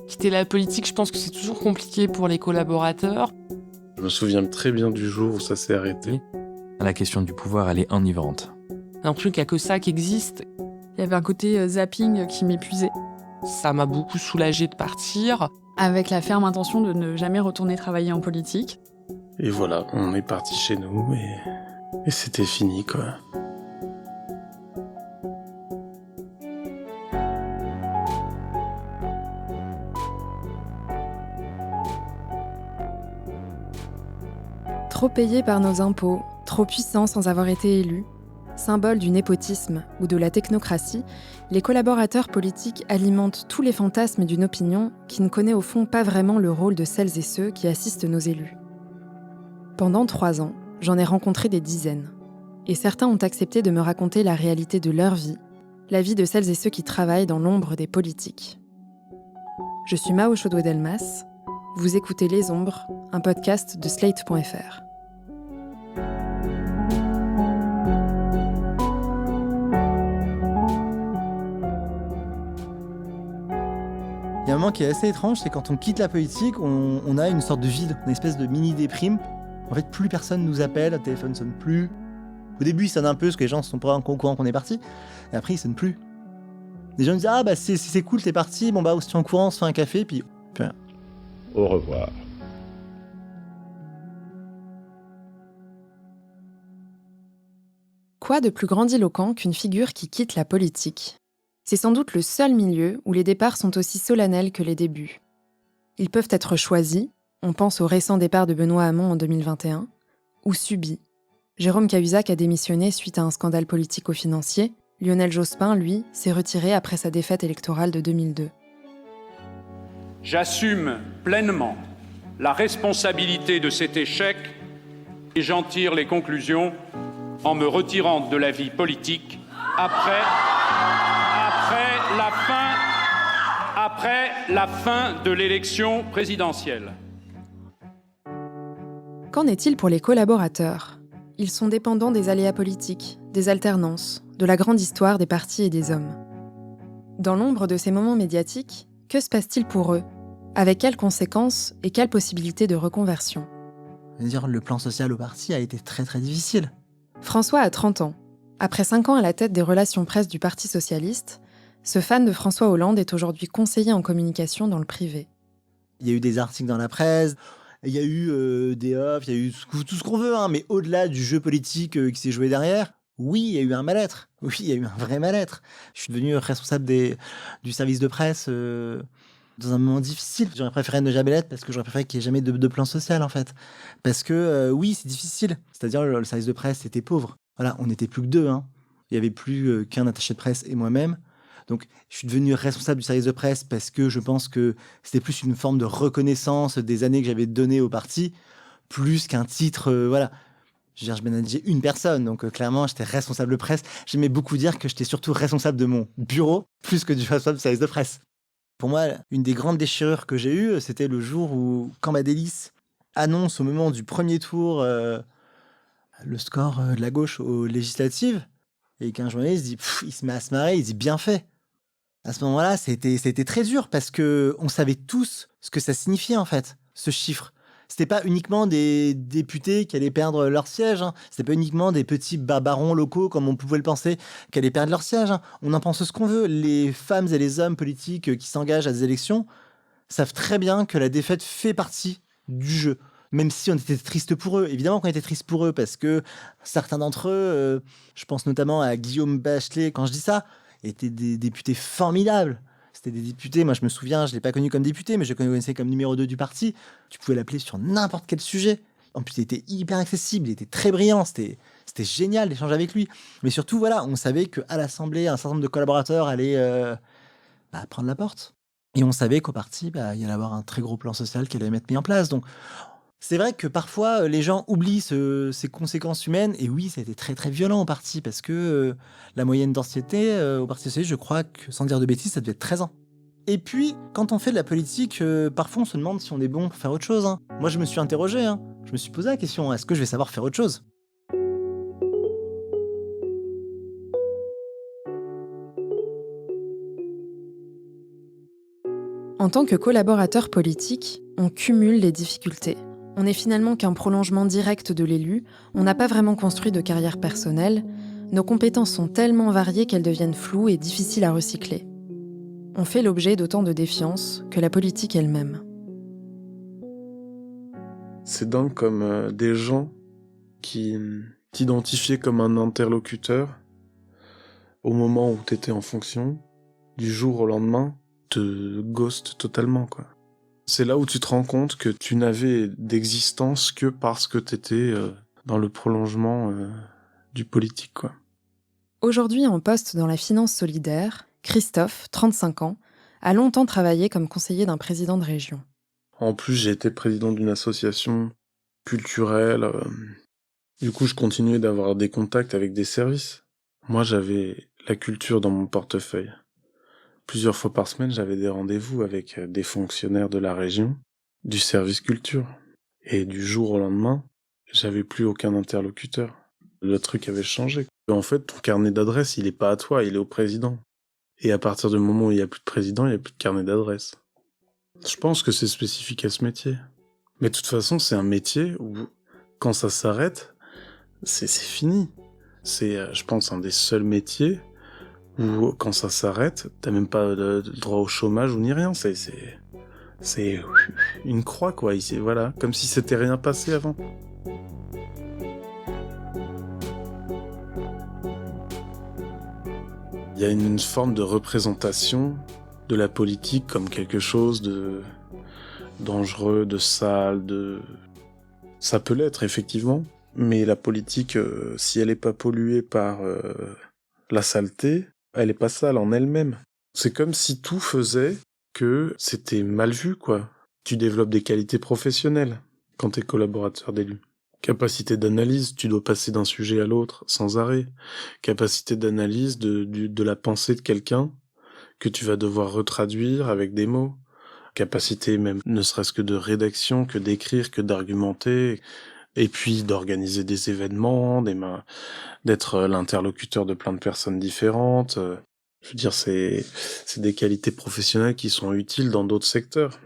Quitter la politique, je pense que c'est toujours compliqué pour les collaborateurs. Je me souviens très bien du jour où ça s'est arrêté. La question du pouvoir, elle est enivrante. J'ai l'impression qu'il n'y a que ça qui existe. Il y avait un côté zapping qui m'épuisait, Ça m'a beaucoup soulagée de partir. avec la ferme intention de ne jamais retourner travailler en politique. Et voilà, on est parti chez nous et c'était fini, quoi. Trop payés par nos impôts, trop puissants sans avoir été élus, symbole du népotisme ou de la technocratie, les collaborateurs politiques alimentent tous les fantasmes d'une opinion qui ne connaît au fond pas vraiment le rôle de celles et ceux qui assistent nos élus. Pendant 3 ans, j'en ai rencontré des dizaines. Et certains ont accepté de me raconter la réalité de leur vie, la vie de celles et ceux qui travaillent dans l'ombre des politiques. Je suis Mao Chaudouet-Delmas. Vous écoutez Les Ombres, un podcast de Slate.fr. Il y a un moment qui est assez étrange, c'est quand on quitte la politique, on a une sorte de vide, une espèce de mini-déprime. En fait, plus personne nous appelle, le téléphone sonne plus. Au début, il sonne un peu parce que les gens sont pas au courant qu'on est parti. Et après, il sonne plus. Les gens disent « Ah bah c'est cool, t'es parti, bon bah on se tient au courant, on se fait un café, puis... » Au revoir. Quoi de plus grandiloquent qu'une figure qui quitte la politique ? C'est sans doute le seul milieu où les départs sont aussi solennels que les débuts. Ils peuvent être choisis, on pense au récent départ de Benoît Hamon en 2021, ou subis. Jérôme Cahuzac a démissionné suite à un scandale politico-financier. Lionel Jospin, lui, s'est retiré après sa défaite électorale de 2002. J'assume pleinement la responsabilité de cet échec et j'en tire les conclusions en me retirant de la vie politique après la fin de l'élection présidentielle. Qu'en est-il pour les collaborateurs ? Ils sont dépendants des aléas politiques, des alternances, de la grande histoire des partis et des hommes. Dans l'ombre de ces moments médiatiques, que se passe-t-il pour eux ? Avec quelles conséquences et quelles possibilités de reconversion ? Le plan social au parti a été très très difficile. François a 30 ans. Après 5 ans à la tête des relations presse du Parti socialiste, ce fan de François Hollande est aujourd'hui conseiller en communication dans le privé. Il y a eu des articles dans la presse, il y a eu des offres, il y a eu tout ce qu'on veut, mais au-delà du jeu politique qui s'est joué derrière, oui, il y a eu un mal-être. Oui, il y a eu un vrai mal-être. Je suis devenu responsable du service de presse dans un moment difficile. J'aurais préféré ne jamais l'être parce que j'aurais préféré qu'il n'y ait jamais de plan social, en fait. Parce que, oui, c'est difficile. C'est-à-dire, le service de presse était pauvre. Voilà, on n'était plus que 2. Il n'y avait plus qu'un attaché de presse et moi-même. Donc, je suis devenu responsable du service de presse parce que je pense que c'était plus une forme de reconnaissance des années que j'avais données au parti, plus qu'un titre, voilà. Je manageais une personne, donc clairement, j'étais responsable de presse. J'aimais beaucoup dire que j'étais surtout responsable de mon bureau, plus que du responsable du service de presse. Pour moi, une des grandes déchirures que j'ai eues, c'était le jour où Cambadélis annonce au moment du premier tour le score de la gauche aux législatives, et qu'un journaliste dit, il se met à se marrer, il dit bien fait. À ce moment-là, c'était très dur parce que on savait tous ce que ça signifiait en fait, ce chiffre. C'était pas uniquement des députés qui allaient perdre leur siège, C'était pas uniquement des petits barons locaux comme on pouvait le penser qui allaient perdre leur siège. On en pense ce qu'on veut. Les femmes et les hommes politiques qui s'engagent à des élections savent très bien que la défaite fait partie du jeu. Même si on était triste pour eux. Évidemment qu'on était triste pour eux parce que certains d'entre eux, je pense notamment à Guillaume Bachelet quand je dis ça, étaient des députés formidables. C'était des députés, moi je me souviens, je ne l'ai pas connu comme député, mais je le connaissais comme numéro 2 du parti. Tu pouvais l'appeler sur n'importe quel sujet. En plus, il était hyper accessible, il était très brillant, c'était génial d'échanger avec lui. Mais surtout, voilà, on savait qu'à l'Assemblée, un certain nombre de collaborateurs allaient prendre la porte. Et on savait qu'au parti, il y allait avoir un très gros plan social qui allait être mis en place. Donc, c'est vrai que parfois, les gens oublient ces conséquences humaines. Et oui, ça a été très, très violent au parti parce que la moyenne d'ancienneté au Parti socialiste, je crois que, sans dire de bêtises, ça devait être 13 ans. Et puis, quand on fait de la politique, parfois on se demande si on est bon pour faire autre chose. Moi, je me suis interrogé. Je me suis posé la question, est-ce que je vais savoir faire autre chose ? En tant que collaborateur politique, on cumule les difficultés. On n'est finalement qu'un prolongement direct de l'élu, on n'a pas vraiment construit de carrière personnelle, nos compétences sont tellement variées qu'elles deviennent floues et difficiles à recycler. On fait l'objet d'autant de défiance que la politique elle-même. C'est dingue comme des gens qui t'identifiaient comme un interlocuteur au moment où t'étais en fonction, du jour au lendemain, te ghostent totalement, quoi. C'est là où tu te rends compte que tu n'avais d'existence que parce que t'étais dans le prolongement du politique, quoi. Aujourd'hui en poste dans la finance solidaire, Christophe, 35 ans, a longtemps travaillé comme conseiller d'un président de région. En plus, j'ai été président d'une association culturelle. Du coup, je continuais d'avoir des contacts avec des services. Moi, j'avais la culture dans mon portefeuille. Plusieurs fois par semaine, j'avais des rendez-vous avec des fonctionnaires de la région, du service culture. Et du jour au lendemain, j'avais plus aucun interlocuteur. Le truc avait changé. En fait, ton carnet d'adresse, il est pas à toi, il est au président. Et à partir du moment où il y a plus de président, il y a plus de carnet d'adresse. Je pense que c'est spécifique à ce métier. Mais de toute façon, c'est un métier où, quand ça s'arrête, c'est fini. C'est, je pense, un des seuls métiers où, quand ça s'arrête, t'as même pas de droit au chômage ou ni rien. C'est une croix, quoi. Ici, voilà, comme si c'était rien passé avant. Il y a une forme de représentation de la politique comme quelque chose de dangereux, de sale, Ça peut l'être, effectivement, mais la politique, si elle n'est pas polluée par la saleté, elle n'est pas sale en elle-même. C'est comme si tout faisait que c'était mal vu, quoi. Tu développes des qualités professionnelles quand t'es collaborateur d'élu. Capacité d'analyse, tu dois passer d'un sujet à l'autre sans arrêt. Capacité d'analyse de la pensée de quelqu'un que tu vas devoir retraduire avec des mots. Capacité même, ne serait-ce que de rédaction, que d'écrire, que d'argumenter. Et puis d'organiser des événements, d'être l'interlocuteur de plein de personnes différentes. Je veux dire, c'est des qualités professionnelles qui sont utiles dans d'autres secteurs.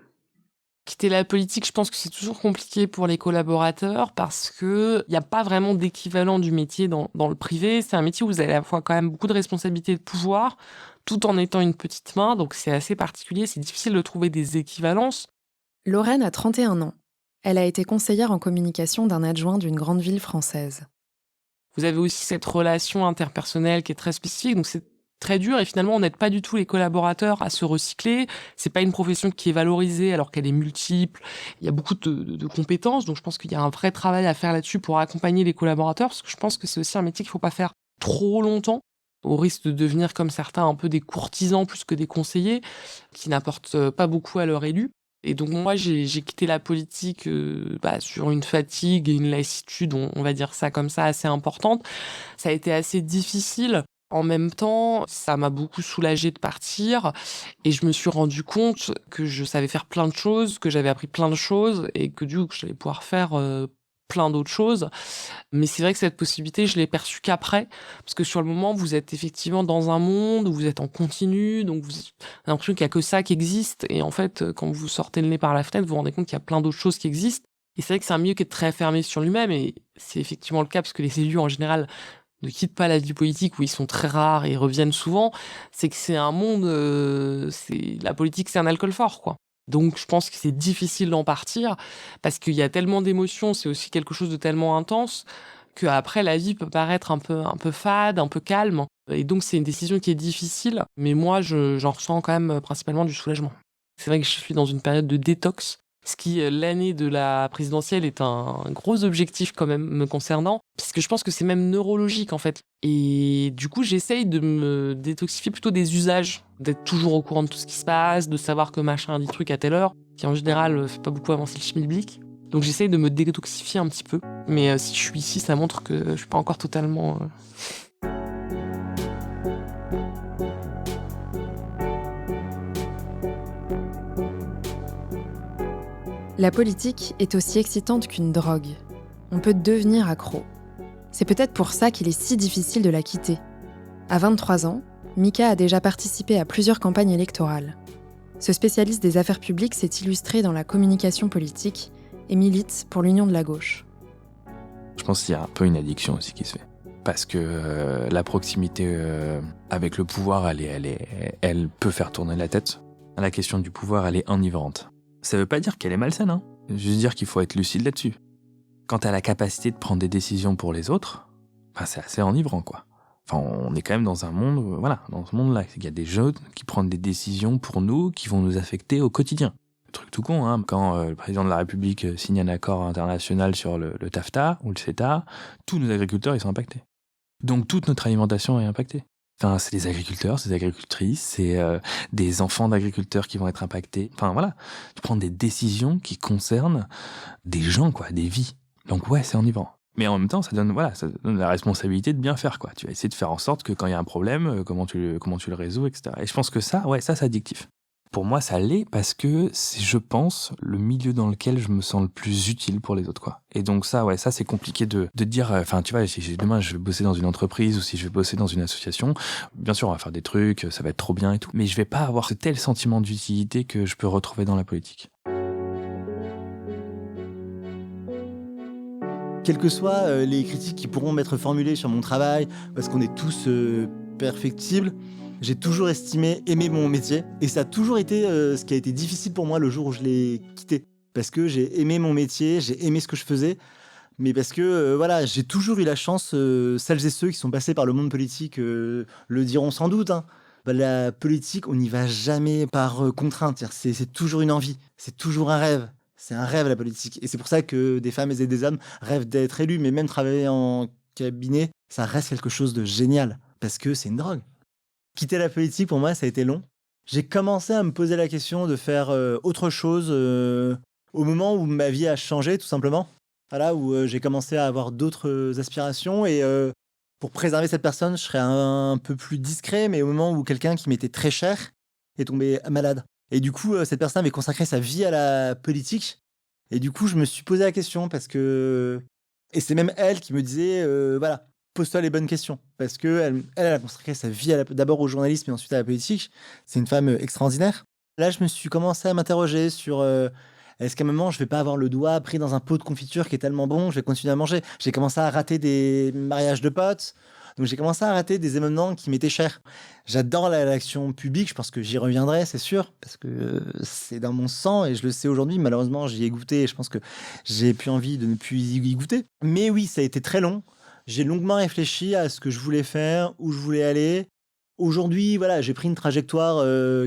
Quitter la politique, je pense que c'est toujours compliqué pour les collaborateurs parce que il n'y a pas vraiment d'équivalent du métier dans le privé. C'est un métier où vous avez à la fois quand même beaucoup de responsabilités et de pouvoir, tout en étant une petite main. Donc c'est assez particulier, c'est difficile de trouver des équivalences. Lorraine a 31 ans. Elle a été conseillère en communication d'un adjoint d'une grande ville française. Vous avez aussi cette relation interpersonnelle qui est très spécifique, donc c'est très dur et finalement on n'aide pas du tout les collaborateurs à se recycler. C'est pas une profession qui est valorisée alors qu'elle est multiple. Il y a beaucoup de compétences, donc je pense qu'il y a un vrai travail à faire là-dessus pour accompagner les collaborateurs, parce que je pense que c'est aussi un métier qu'il faut pas faire trop longtemps, au risque de devenir comme certains un peu des courtisans plus que des conseillers, qui n'apportent pas beaucoup à leur élu. Et donc moi j'ai quitté la politique sur une fatigue et une lassitude, on va dire ça comme ça, assez importante. Ça a été assez difficile. En même temps, ça m'a beaucoup soulagée de partir et je me suis rendu compte que je savais faire plein de choses, que j'avais appris plein de choses et que du coup, j'allais pouvoir faire plein d'autres choses. Mais c'est vrai que cette possibilité, je l'ai perçue qu'après, parce que sur le moment, vous êtes effectivement dans un monde où vous êtes en continu, donc vous avez l'impression qu'il n'y a que ça qui existe. Et en fait, quand vous sortez le nez par la fenêtre, vous vous rendez compte qu'il y a plein d'autres choses qui existent. Et c'est vrai que c'est un milieu qui est très fermé sur lui-même et c'est effectivement le cas parce que les élus, en général, ne quittent pas la vie politique où ils sont très rares et reviennent souvent, c'est que c'est un monde, la politique c'est un alcool fort, quoi. Donc je pense que c'est difficile d'en partir parce qu'il y a tellement d'émotions, c'est aussi quelque chose de tellement intense qu'après la vie peut paraître un peu fade, un peu calme. Et donc c'est une décision qui est difficile, mais moi j'en ressens quand même principalement du soulagement. C'est vrai que je suis dans une période de détox, ce qui, l'année de la présidentielle, est un gros objectif quand même me concernant, puisque je pense que c'est même neurologique en fait. Et du coup, j'essaye de me détoxifier plutôt des usages, d'être toujours au courant de tout ce qui se passe, de savoir que machin dit truc à telle heure, qui en général fait pas beaucoup avancer le schmilblick. Donc j'essaye de me détoxifier un petit peu. Mais si je suis ici, ça montre que je suis pas encore totalement... La politique est aussi excitante qu'une drogue. On peut devenir accro. C'est peut-être pour ça qu'il est si difficile de la quitter. À 23 ans, Mika a déjà participé à plusieurs campagnes électorales. Ce spécialiste des affaires publiques s'est illustré dans la communication politique et milite pour l'union de la gauche. Je pense qu'il y a un peu une addiction aussi qui se fait. Parce que la proximité avec le pouvoir, elle peut faire tourner la tête. La question du pouvoir, elle est enivrante. Ça veut pas dire qu'elle est malsaine, hein. Juste dire qu'il faut être lucide là-dessus. Quand t'as la capacité de prendre des décisions pour les autres, c'est assez enivrant, quoi. Enfin, on est quand même dans un monde, dans ce monde-là. Il y a des jeunes qui prennent des décisions pour nous, qui vont nous affecter au quotidien. Truc tout con, hein, quand le président de la République signe un accord international sur le TAFTA ou le CETA, tous nos agriculteurs ils sont impactés. Donc toute notre alimentation est impactée. Enfin, c'est des agriculteurs, c'est des agricultrices, c'est des enfants d'agriculteurs qui vont être impactés. Enfin voilà, tu prends des décisions qui concernent des gens, quoi, des vies. Donc ouais, c'est enivrant. Mais en même temps, ça donne la responsabilité de bien faire, quoi. Tu vas essayer de faire en sorte que quand il y a un problème, comment tu le résous, etc. Et je pense que ça, c'est addictif. Pour moi, ça l'est parce que c'est, je pense, le milieu dans lequel je me sens le plus utile pour les autres, quoi. Et donc ça, c'est compliqué de dire, tu vois, si demain je vais bosser dans une entreprise ou si je vais bosser dans une association, bien sûr, on va faire des trucs, ça va être trop bien et tout, mais je vais pas avoir ce tel sentiment d'utilité que je peux retrouver dans la politique. Quelles que soient les critiques qui pourront m'être formulées sur mon travail, parce qu'on est tous perfectibles, j'ai toujours aimer mon métier. Et ça a toujours été ce qui a été difficile pour moi le jour où je l'ai quitté. Parce que j'ai aimé mon métier, j'ai aimé ce que je faisais. Mais parce que j'ai toujours eu la chance, celles et ceux qui sont passés par le monde politique le diront sans doute, hein. La politique, on n'y va jamais par contrainte. C'est toujours une envie, c'est toujours un rêve. C'est un rêve, la politique. Et c'est pour ça que des femmes et des hommes rêvent d'être élus, mais même travailler en cabinet, ça reste quelque chose de génial. Parce que c'est une drogue. Quitter la politique, pour moi, ça a été long. J'ai commencé à me poser la question de faire autre chose au moment où ma vie a changé, tout simplement. Voilà, où j'ai commencé à avoir d'autres aspirations. Et pour préserver cette personne, je serais un peu plus discret, mais au moment où quelqu'un qui m'était très cher est tombé malade. Et du coup, cette personne avait consacré sa vie à la politique. Et du coup, je me suis posé la question parce que... Et c'est même elle qui me disait, pose-toi les bonnes questions. Parce qu'elle a consacré sa vie d'abord au journalisme et ensuite à la politique. C'est une femme extraordinaire. Là, je me suis commencé à m'interroger sur est-ce qu'à un moment, je vais pas avoir le doigt pris dans un pot de confiture qui est tellement bon, je vais continuer à manger. J'ai commencé à rater des mariages de potes. Donc j'ai commencé à rater des événements qui m'étaient chers. J'adore l'action publique, je pense que j'y reviendrai, c'est sûr, parce que c'est dans mon sang et je le sais aujourd'hui. Malheureusement, j'y ai goûté et je pense que j'ai plus envie de ne plus y goûter. Mais oui, ça a été très long. J'ai longuement réfléchi à ce que je voulais faire, où je voulais aller. Aujourd'hui, j'ai pris une trajectoire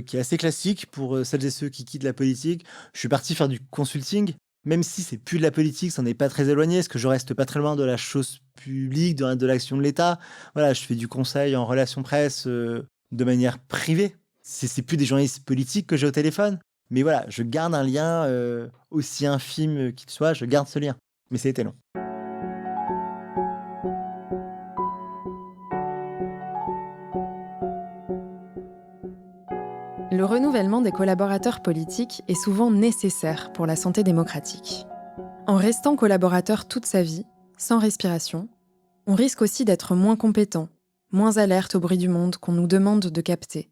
qui est assez classique pour celles et ceux qui quittent la politique. Je suis parti faire du consulting, même si c'est plus de la politique, ça n'est pas très éloigné, parce que je reste pas très loin de la chose publique, de l'action de l'État. Je fais du conseil en relations presse de manière privée. C'est plus des journalistes politiques que j'ai au téléphone. Mais je garde un lien aussi infime qu'il soit, je garde ce lien. Mais ça a été long. Le renouvellement des collaborateurs politiques est souvent nécessaire pour la santé démocratique. En restant collaborateur toute sa vie, sans respiration, on risque aussi d'être moins compétent, moins alerte au bruit du monde qu'on nous demande de capter.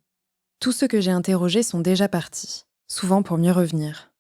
Tous ceux que j'ai interrogés sont déjà partis, souvent pour mieux revenir.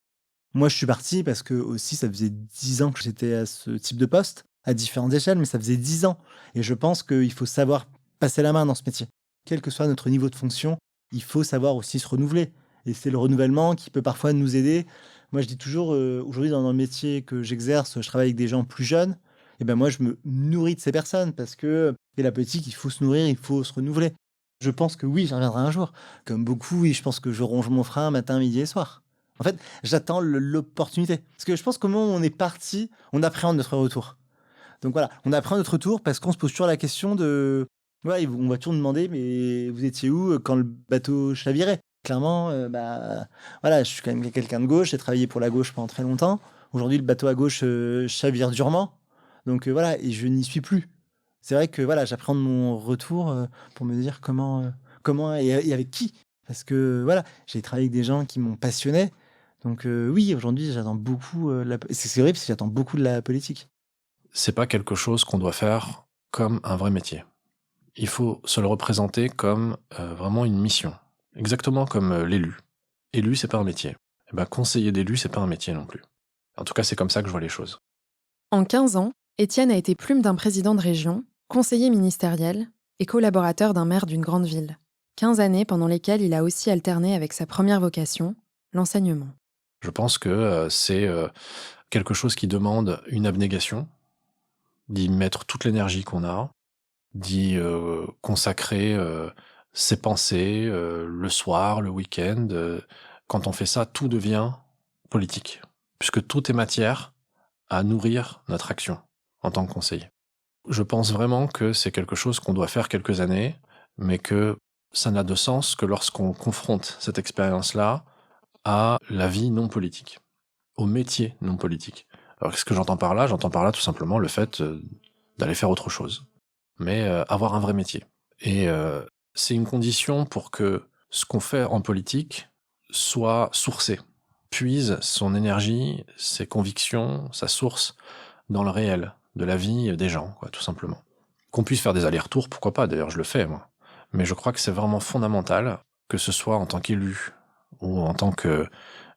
Moi, je suis parti parce que aussi, ça faisait 10 ans que j'étais à ce type de poste, à différentes échelles, mais ça faisait 10 ans. Et je pense qu'il faut savoir passer la main dans ce métier. Quel que soit notre niveau de fonction, il faut savoir aussi se renouveler. Et c'est le renouvellement qui peut parfois nous aider. Moi, je dis toujours, aujourd'hui, dans le métier que j'exerce, je travaille avec des gens plus jeunes. Et moi, je me nourris de ces personnes parce que la politique, il faut se nourrir, il faut se renouveler. Je pense que oui, j'y reviendrai un jour. Comme beaucoup, oui, je pense que je ronge mon frein matin, midi et soir. En fait, j'attends l'opportunité. Parce que je pense qu'au moment où on est parti, on appréhende notre retour. Donc on appréhende notre retour parce qu'on se pose toujours la question de... on va toujours nous demander, mais vous étiez où quand le bateau chavirait ? Clairement, je suis quand même quelqu'un de gauche, j'ai travaillé pour la gauche pendant très longtemps. Aujourd'hui, le bateau à gauche chavire durement. Donc et je n'y suis plus. C'est vrai que j'appréhende mon retour pour me dire comment et avec qui. Parce que j'ai travaillé avec des gens qui m'ont passionné. Donc oui, aujourd'hui, j'attends beaucoup. C'est vrai parce que j'attends beaucoup de la politique. C'est pas quelque chose qu'on doit faire comme un vrai métier. Il faut se le représenter comme vraiment une mission, exactement comme l'élu. élu, c'est pas un métier. Et ben, conseiller d'élu, c'est pas un métier non plus. En tout cas, c'est comme ça que je vois les choses. En 15 ans, Étienne a été plume d'un président de région, conseiller ministériel et collaborateur d'un maire d'une grande ville. 15 années pendant lesquelles il a aussi alterné avec sa première vocation, l'enseignement. Je pense que c'est quelque chose qui demande une abnégation, d'y mettre toute l'énergie qu'on a, d'y consacrer ses pensées le soir, le week-end. Quand on fait ça, tout devient politique, puisque tout est matière à nourrir notre action en tant que conseiller. Je pense vraiment que c'est quelque chose qu'on doit faire quelques années, mais que ça n'a de sens que lorsqu'on confronte cette expérience-là à la vie non politique, au métier non politique. Alors qu'est-ce que j'entends par là ? J'entends par là tout simplement le fait d'aller faire autre chose, mais avoir un vrai métier. Et c'est une condition pour que ce qu'on fait en politique soit sourcé, puise son énergie, ses convictions, sa source dans le réel de la vie des gens, quoi, tout simplement. Qu'on puisse faire des allers-retours, pourquoi pas, d'ailleurs je le fais moi. Mais je crois que c'est vraiment fondamental, que ce soit en tant qu'élu ou en tant que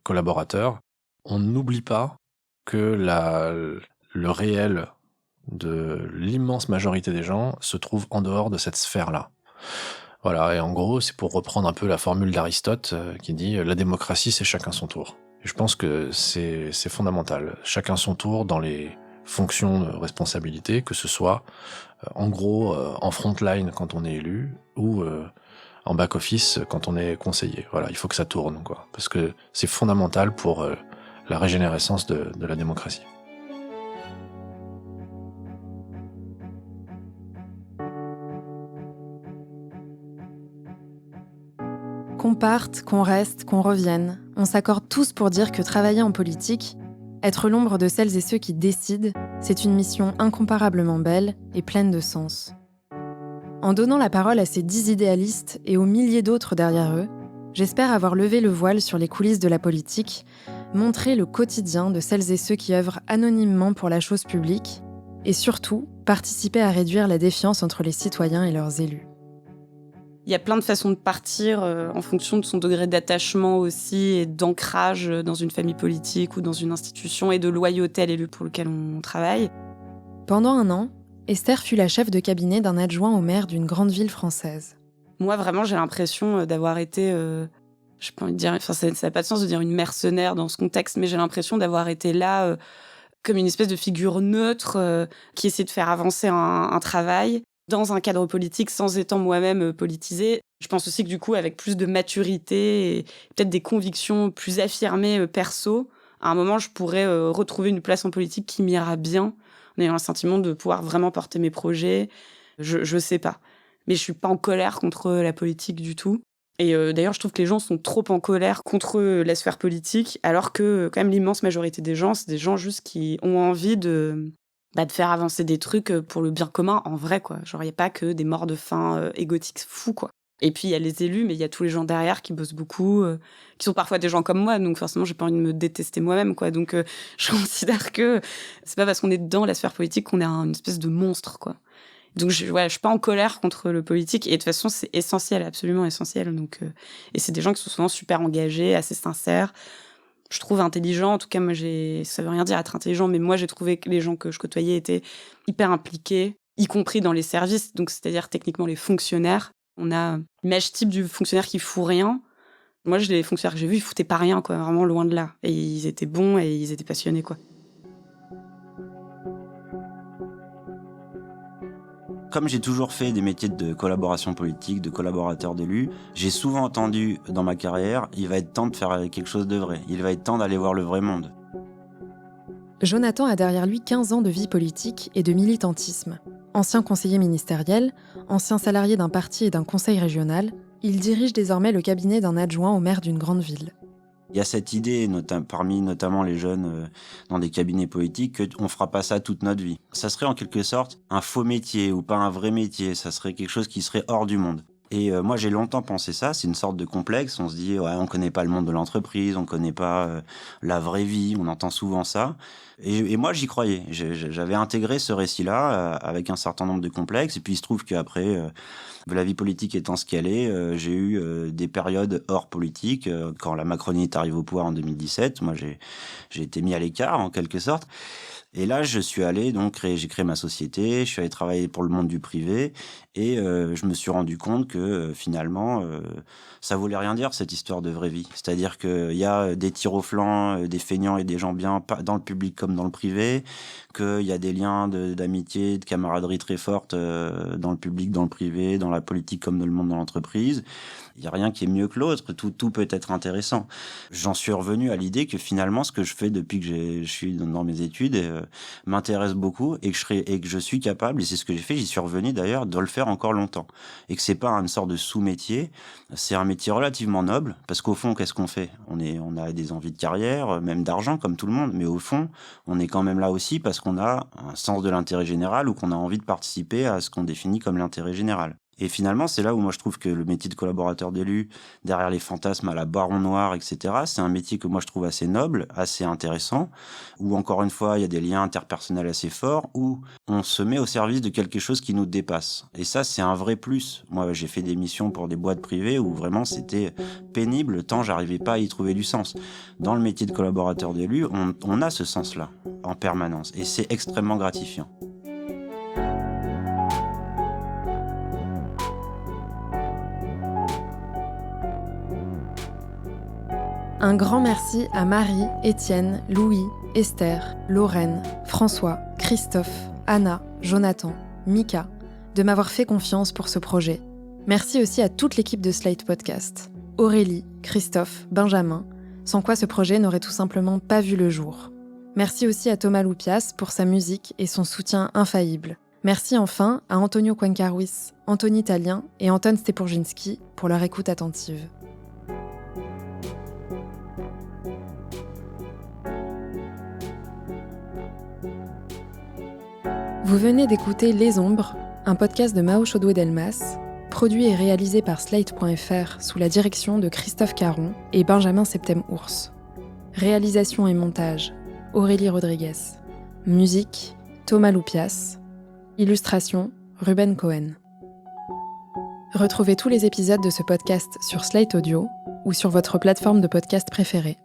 collaborateur, on n'oublie pas que le réel de l'immense majorité des gens se trouve en dehors de cette sphère-là. Voilà, et en gros, c'est pour reprendre un peu la formule d'Aristote qui dit « la démocratie, c'est chacun son tour ». Je pense que c'est fondamental. Chacun son tour dans les fonctions de responsabilité, que ce soit en gros en front line quand on est élu ou en back-office quand on est conseiller. Voilà, il faut que ça tourne, quoi, parce que c'est fondamental pour la régénérescence de la démocratie. Qu'on parte, qu'on reste, qu'on revienne, on s'accorde tous pour dire que travailler en politique, être l'ombre de celles et ceux qui décident, c'est une mission incomparablement belle et pleine de sens. En donnant la parole à ces 10 idéalistes et aux milliers d'autres derrière eux, j'espère avoir levé le voile sur les coulisses de la politique, montré le quotidien de celles et ceux qui œuvrent anonymement pour la chose publique et surtout participer à réduire la défiance entre les citoyens et leurs élus. Il y a plein de façons de partir en fonction de son degré d'attachement aussi et d'ancrage dans une famille politique ou dans une institution et de loyauté à l'élu pour lequel on travaille. Pendant un an, Esther fut la chef de cabinet d'un adjoint au maire d'une grande ville française. Moi, vraiment, j'ai l'impression d'avoir été, je peux dire, enfin, ça n'a pas de sens de dire une mercenaire dans ce contexte, mais j'ai l'impression d'avoir été là comme une espèce de figure neutre qui essaie de faire avancer un travail dans un cadre politique sans étant moi-même politisée. Je pense aussi que du coup, avec plus de maturité et peut-être des convictions plus affirmées perso, à un moment, je pourrais retrouver une place en politique qui m'ira bien, en ayant le sentiment de pouvoir vraiment porter mes projets. Je sais pas. Mais je suis pas en colère contre la politique du tout. Et d'ailleurs, je trouve que les gens sont trop en colère contre la sphère politique, alors que quand même l'immense majorité des gens, c'est des gens juste qui ont envie de faire avancer des trucs pour le bien commun en vrai, quoi. Genre, il n'y a pas que des morts de faim égotiques fous, quoi. Et puis, il y a les élus, mais il y a tous les gens derrière qui bossent beaucoup, qui sont parfois des gens comme moi, donc forcément, j'ai pas envie de me détester moi-même, quoi. Donc, je considère que c'est pas parce qu'on est dans la sphère politique qu'on est une espèce de monstre, quoi. Donc, je suis pas en colère contre le politique, et de toute façon, c'est essentiel, absolument essentiel. Donc, et c'est des gens qui sont souvent super engagés, assez sincères. Je trouve intelligent, en tout cas, moi, ça veut rien dire être intelligent, mais moi, j'ai trouvé que les gens que je côtoyais étaient hyper impliqués, y compris dans les services, donc c'est-à-dire techniquement les fonctionnaires. On a l'image type du fonctionnaire qui fout rien. Moi, les fonctionnaires que j'ai vus, ils foutaient pas rien, quoi, vraiment loin de là. Et ils étaient bons et ils étaient passionnés, quoi. Comme j'ai toujours fait des métiers de collaboration politique, de collaborateur d'élus, j'ai souvent entendu dans ma carrière, il va être temps de faire quelque chose de vrai. Il va être temps d'aller voir le vrai monde. Jonathan a derrière lui 15 ans de vie politique et de militantisme. Ancien conseiller ministériel, ancien salarié d'un parti et d'un conseil régional, il dirige désormais le cabinet d'un adjoint au maire d'une grande ville. Il y a cette idée, parmi notamment les jeunes dans des cabinets politiques, qu'on ne fera pas ça toute notre vie. Ça serait en quelque sorte un faux métier ou pas un vrai métier, ça serait quelque chose qui serait hors du monde. Et moi, j'ai longtemps pensé ça, c'est une sorte de complexe. On se dit, ouais, on connaît pas le monde de l'entreprise, on connaît pas la vraie vie, on entend souvent ça. Et moi, j'y croyais. J'avais intégré ce récit-là avec un certain nombre de complexes. Et puis, il se trouve qu'après, la vie politique étant ce qu'elle est, j'ai eu des périodes hors politique. Quand la Macronie est arrivée au pouvoir en 2017, moi, j'ai été mis à l'écart, en quelque sorte. Et là, je suis allé, donc, j'ai créé ma société, je suis allé travailler pour le monde du privé, et je me suis rendu compte que finalement, ça voulait rien dire, cette histoire de vraie vie. C'est-à-dire qu'il y a des tirs au flanc, des feignants et des gens bien, dans le public comme dans le privé, qu'il y a des liens d'amitié, de camaraderie très fortes dans le public, dans le privé, dans la politique comme dans le monde, dans l'entreprise. Il n'y a rien qui est mieux que l'autre, tout peut être intéressant. J'en suis revenu à l'idée que finalement, ce que je fais depuis que je suis dans mes études m'intéresse beaucoup et que je suis capable, et c'est ce que j'ai fait, j'y suis revenu d'ailleurs, de le faire encore longtemps. Et que c'est pas une sorte de sous-métier, c'est un métier relativement noble, parce qu'au fond, qu'est-ce qu'on fait ? On a des envies de carrière, même d'argent, comme tout le monde, mais au fond, on est quand même là aussi parce qu'on a un sens de l'intérêt général ou qu'on a envie de participer à ce qu'on définit comme l'intérêt général. Et finalement, c'est là où moi je trouve que le métier de collaborateur d'élu, derrière les fantasmes à la Baron Noir, etc., c'est un métier que moi je trouve assez noble, assez intéressant, où encore une fois, il y a des liens interpersonnels assez forts, où on se met au service de quelque chose qui nous dépasse. Et ça, c'est un vrai plus. Moi, j'ai fait des missions pour des boîtes privées où vraiment c'était pénible, tant j'arrivais pas à y trouver du sens. Dans le métier de collaborateur d'élu, on a ce sens-là, en permanence, et c'est extrêmement gratifiant. Un grand merci à Marie, Étienne, Louis, Esther, Lorraine, François, Christophe, Anna, Jonathan, Mika, de m'avoir fait confiance pour ce projet. Merci aussi à toute l'équipe de Slate Podcast, Aurélie, Christophe, Benjamin, sans quoi ce projet n'aurait tout simplement pas vu le jour. Merci aussi à Thomas Loupias pour sa musique et son soutien infaillible. Merci enfin à Antonio Cuencaruis, Anthony Talien et Anton Stepurginski pour leur écoute attentive. Vous venez d'écouter Les Ombres, un podcast de Mao Chaudoué-Delmas, produit et réalisé par Slate.fr sous la direction de Christophe Caron et Benjamin Septem-Ours. Réalisation et montage, Aurélie Rodriguez. Musique, Thomas Loupias. Illustration, Ruben Cohen. Retrouvez tous les épisodes de ce podcast sur Slate Audio ou sur votre plateforme de podcast préférée.